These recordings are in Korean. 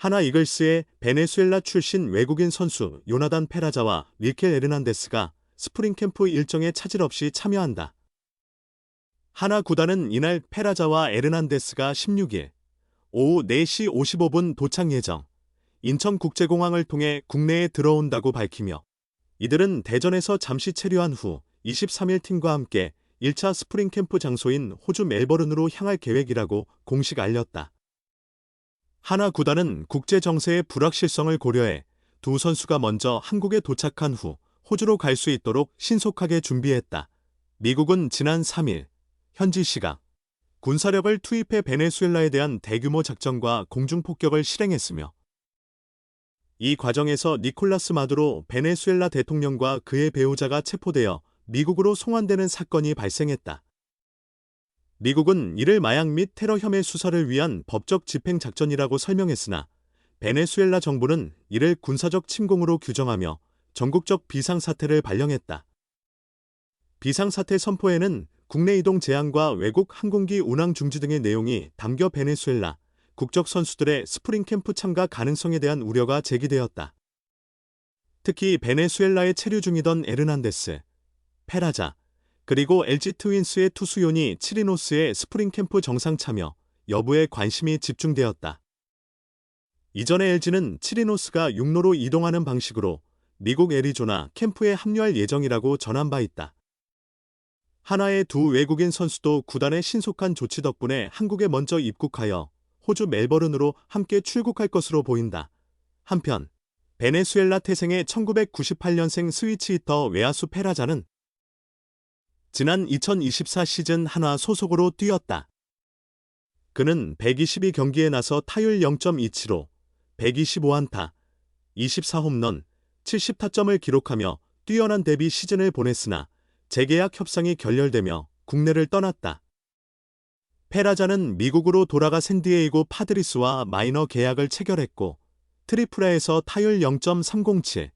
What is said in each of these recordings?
하나 이글스의 베네수엘라 출신 외국인 선수 요나단 페라자와 미켈 에르난데스가 스프링 캠프 일정에 차질 없이 참여한다. 하나 구단은 이날 페라자와 에르난데스가 16일 오후 4시 55분 도착 예정 인천국제공항을 통해 국내에 들어온다고 밝히며 이들은 대전에서 잠시 체류한 후 23일 팀과 함께 1차 스프링 캠프 장소인 호주 멜버른으로 향할 계획이라고 공식 알렸다. 하나 구단은 국제 정세의 불확실성을 고려해 두 선수가 먼저 한국에 도착한 후 호주로 갈 수 있도록 신속하게 준비했다. 미국은 지난 3일 현지 시각 군사력을 투입해 베네수엘라에 대한 대규모 작전과 공중폭격을 실행했으며 이 과정에서 니콜라스 마두로 베네수엘라 대통령과 그의 배우자가 체포되어 미국으로 송환되는 사건이 발생했다. 미국은 이를 마약 및 테러 혐의 수사를 위한 법적 집행 작전이라고 설명했으나 베네수엘라 정부는 이를 군사적 침공으로 규정하며 전국적 비상사태를 발령했다. 비상사태 선포에는 국내 이동 제한과 외국 항공기 운항 중지 등의 내용이 담겨 베네수엘라 국적 선수들의 스프링 캠프 참가 가능성에 대한 우려가 제기되었다. 특히 베네수엘라에 체류 중이던 에르난데스, 페라자, 그리고 LG 트윈스의 투수요니 치리노스의 스프링 캠프 정상 참여 여부에 관심이 집중되었다. 이전에 LG는 치리노스가 육로로 이동하는 방식으로 미국 애리조나 캠프에 합류할 예정이라고 전한 바 있다. 하나의 두 외국인 선수도 구단의 신속한 조치 덕분에 한국에 먼저 입국하여 호주 멜버른으로 함께 출국할 것으로 보인다. 한편 베네수엘라 태생의 1998년생 스위치 히터 외야수 페라자는 지난 2024 시즌 한화 소속으로 뛰었다. 그는 122경기에 나서 타율 0.27로 125안타, 24홈런, 70타점을 기록하며 뛰어난 데뷔 시즌을 보냈으나 재계약 협상이 결렬되며 국내를 떠났다. 페라자는 미국으로 돌아가 샌디에이고 파드리스와 마이너 계약을 체결했고 트리플A에서 타율 0.307,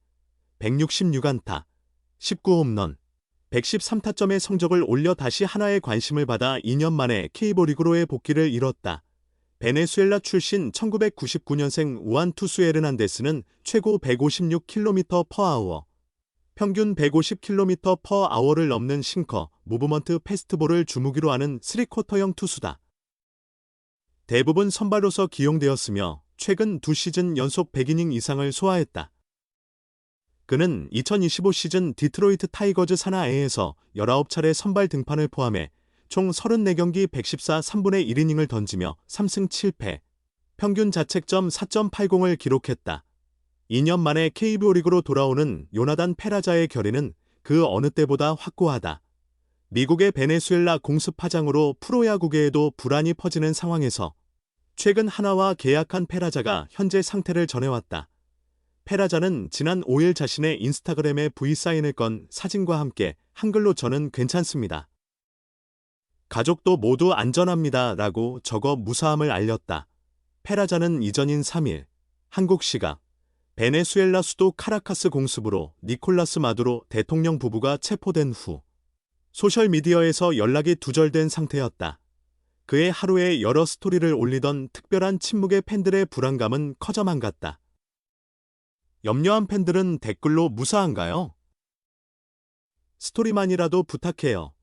166안타, 19홈런, 113타점의 성적을 올려 다시 하나의 관심을 받아 2년 만에 K리그로의 복귀를 이뤘다. 베네수엘라 출신 1999년생 우한 투수 에르난데스는 최고 156km/h, 평균 150km/h를 넘는 싱커, 무브먼트 패스트볼을 주무기로 하는 3쿼터형 투수다. 대부분 선발로서 기용되었으며 최근 2시즌 연속 100이닝 이상을 소화했다. 그는 2025 시즌 디트로이트 타이거즈 산하A에서 19차례 선발 등판을 포함해 총 34경기 114 3분의 1이닝을 던지며 3승 7패, 평균 자책점 4.80을 기록했다. 2년 만에 KBO 리그로 돌아오는 요나단 페라자의 결의는 그 어느 때보다 확고하다. 미국의 베네수엘라 공습 파장으로 프로야구계에도 불안이 퍼지는 상황에서 최근 하나와 계약한 페라자가 현재 상태를 전해왔다. 페라자는 지난 5일 자신의 인스타그램에 V사인을 건 사진과 함께 한글로 저는 괜찮습니다. 가족도 모두 안전합니다 라고 적어 무사함을 알렸다. 페라자는 이전인 3일 한국 시각 베네수엘라 수도 카라카스 공습으로 니콜라스 마두로 대통령 부부가 체포된 후 소셜미디어에서 연락이 두절된 상태였다. 그의 하루에 여러 스토리를 올리던 특별한 침묵의 팬들의 불안감은 커져만 갔다. 염려한 팬들은 댓글로 무사한가요? 스토리만이라도 부탁해요.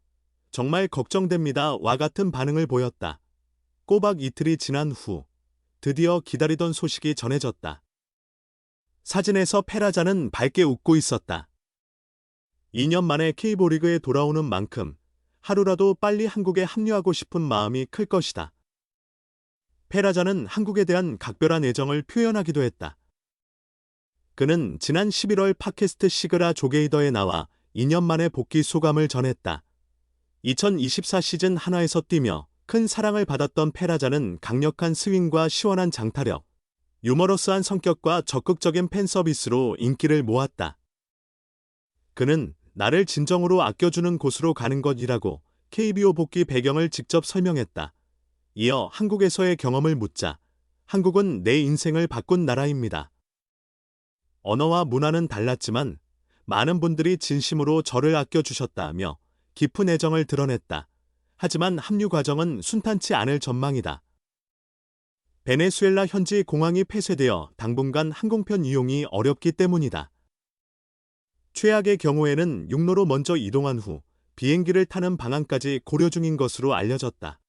정말 걱정됩니다.와 같은 반응을 보였다. 꼬박 이틀이 지난 후 드디어 기다리던 소식이 전해졌다. 사진에서 페라자는 밝게 웃고 있었다. 2년 만에 KBO 리그에 돌아오는 만큼 하루라도 빨리 한국에 합류하고 싶은 마음이 클 것이다. 페라자는 한국에 대한 각별한 애정을 표현하기도 했다. 그는 지난 11월 팟캐스트 시그라 조게이더에 나와 2년 만에 복귀 소감을 전했다. 2024 시즌 한화에서 뛰며 큰 사랑을 받았던 페라자는 강력한 스윙과 시원한 장타력, 유머러스한 성격과 적극적인 팬 서비스로 인기를 모았다. 그는 나를 진정으로 아껴주는 곳으로 가는 것이라고 KBO 복귀 배경을 직접 설명했다. 이어 한국에서의 경험을 묻자 한국은 내 인생을 바꾼 나라입니다. 언어와 문화는 달랐지만 많은 분들이 진심으로 저를 아껴주셨다며 깊은 애정을 드러냈다. 하지만 합류 과정은 순탄치 않을 전망이다. 베네수엘라 현지 공항이 폐쇄되어 당분간 항공편 이용이 어렵기 때문이다. 최악의 경우에는 육로로 먼저 이동한 후 비행기를 타는 방안까지 고려 중인 것으로 알려졌다.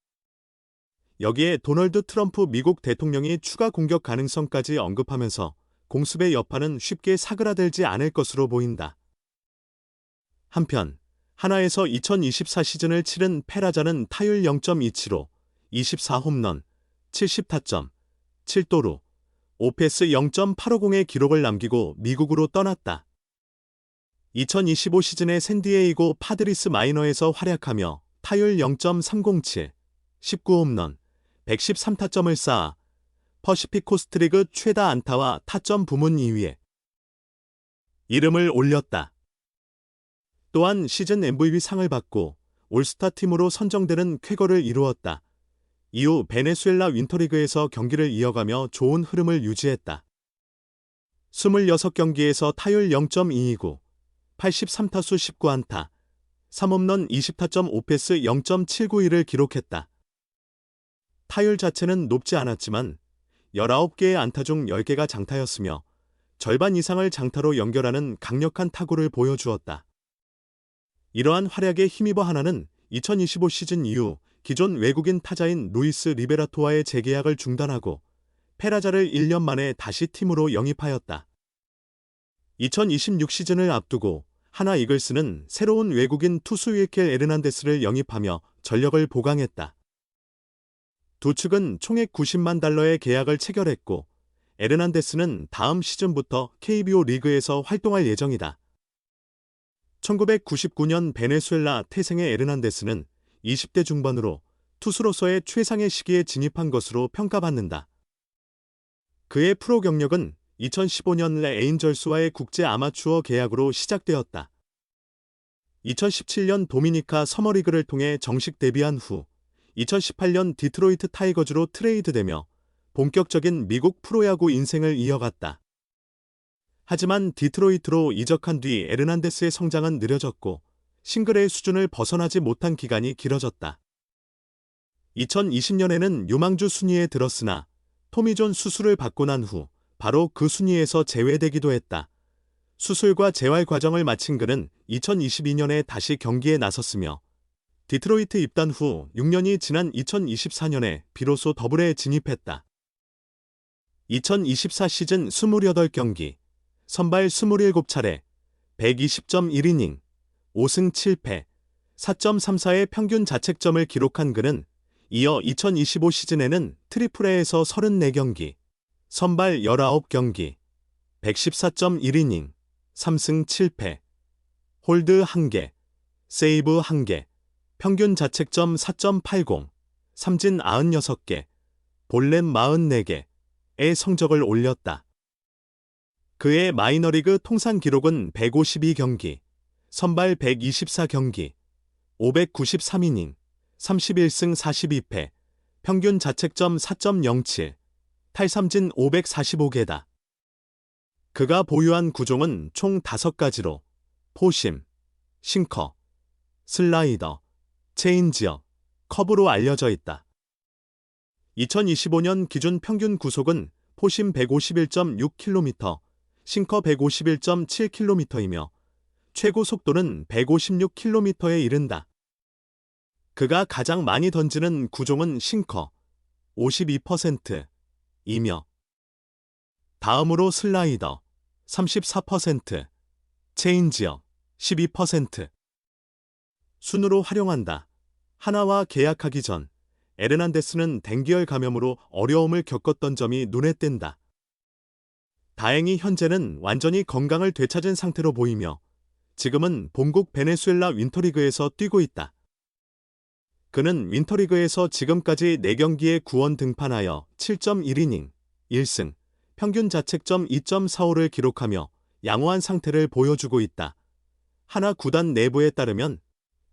여기에 도널드 트럼프 미국 대통령이 추가 공격 가능성까지 언급하면서 공습의 여파는 쉽게 사그라들지 않을 것으로 보인다. 한편 하나에서 2024 시즌을 치른 페라자는 타율 0.27로 24홈런, 70타점, 7도루, 오페스 0.850의 기록을 남기고 미국으로 떠났다. 2025 시즌에 샌디에이고 파드리스 마이너에서 활약하며 타율 0.307, 19홈런, 113타점을 쌓아 퍼시픽 코스트리그 최다 안타와 타점 부문 2위에 이름을 올렸다. 또한 시즌 MVP 상을 받고 올스타 팀으로 선정되는 쾌거를 이루었다. 이후 베네수엘라 윈터리그에서 경기를 이어가며 좋은 흐름을 유지했다. 26경기에서 타율 0.229, 83타수 19안타, 3홈런 20타점 오페스 0.791을 기록했다. 타율 자체는 높지 않았지만 19개의 안타 중 10개가 장타였으며 절반 이상을 장타로 연결하는 강력한 타구를 보여주었다. 이러한 활약에 힘입어 하나는 2025 시즌 이후 기존 외국인 타자인 루이스 리베라토와의 재계약을 중단하고 페라자를 1년 만에 다시 팀으로 영입하였다. 2026 시즌을 앞두고 하나 이글스는 새로운 외국인 투수 윌켈 에르난데스를 영입하며 전력을 보강했다. 두 측은 총액 $90만 달러의 계약을 체결했고 에르난데스는 다음 시즌부터 KBO 리그에서 활동할 예정이다. 1999년 베네수엘라 태생의 에르난데스는 20대 중반으로 투수로서의 최상의 시기에 진입한 것으로 평가받는다. 그의 프로 경력은 2015년 에인절스와의 국제 아마추어 계약으로 시작되었다. 2017년 도미니카 서머리그를 통해 정식 데뷔한 후 2018년 디트로이트 타이거즈로 트레이드되며 본격적인 미국 프로야구 인생을 이어갔다. 하지만 디트로이트로 이적한 뒤 에르난데스의 성장은 느려졌고 싱글의 수준을 벗어나지 못한 기간이 길어졌다. 2020년에는 유망주 순위에 들었으나 토미존 수술을 받고 난 후 바로 그 순위에서 제외되기도 했다. 수술과 재활 과정을 마친 그는 2022년에 다시 경기에 나섰으며 디트로이트 입단 후 6년이 지난 2024년에 비로소 더블에 진입했다. 2024 시즌 28경기, 선발 27차례, 120.1이닝, 5승 7패, 4.34의 평균 자책점을 기록한 그는 이어 2025 시즌에는 트리플A에서 34경기, 선발 19경기, 114.1이닝, 3승 7패, 홀드 1개, 세이브 1개, 평균 자책점 4.80, 삼진 96개, 볼넷 44개의 성적을 올렸다. 그의 마이너리그 통산 기록은 152경기, 선발 124경기, 593이닝, 31승 42패, 평균 자책점 4.07, 탈삼진 545개다. 그가 보유한 구종은 총 5가지로 포심, 싱커, 슬라이더, 체인지업, 커브로 알려져 있다. 2025년 기준 평균 구속은 포심 151.6km, 싱커 151.7km이며 최고 속도는 156km에 이른다. 그가 가장 많이 던지는 구종은 싱커 52%이며 다음으로 슬라이더 34%, 체인지업 12%. 순으로 활용한다. 하나와 계약하기 전 에르난데스는 댕기열 감염으로 어려움을 겪었던 점이 눈에 띈다. 다행히 현재는 완전히 건강을 되찾은 상태로 보이며 지금은 본국 베네수엘라 윈터리그에서 뛰고 있다. 그는 윈터리그에서 지금까지 4경기에 9원 등판하여 7.1이닝, 1승, 평균 자책점 2.45를 기록하며 양호한 상태를 보여주고 있다. 하나 구단 내부에 따르면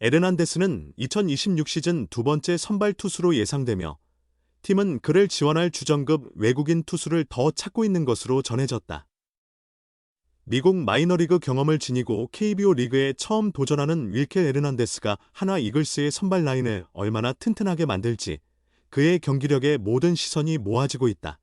에르난데스는 2026 시즌 두 번째 선발 투수로 예상되며 팀은 그를 지원할 주전급 외국인 투수를 더 찾고 있는 것으로 전해졌다. 미국 마이너리그 경험을 지니고 KBO 리그에 처음 도전하는 윌켈 에르난데스가 하나 이글스의 선발 라인을 얼마나 튼튼하게 만들지 그의 경기력에 모든 시선이 모아지고 있다.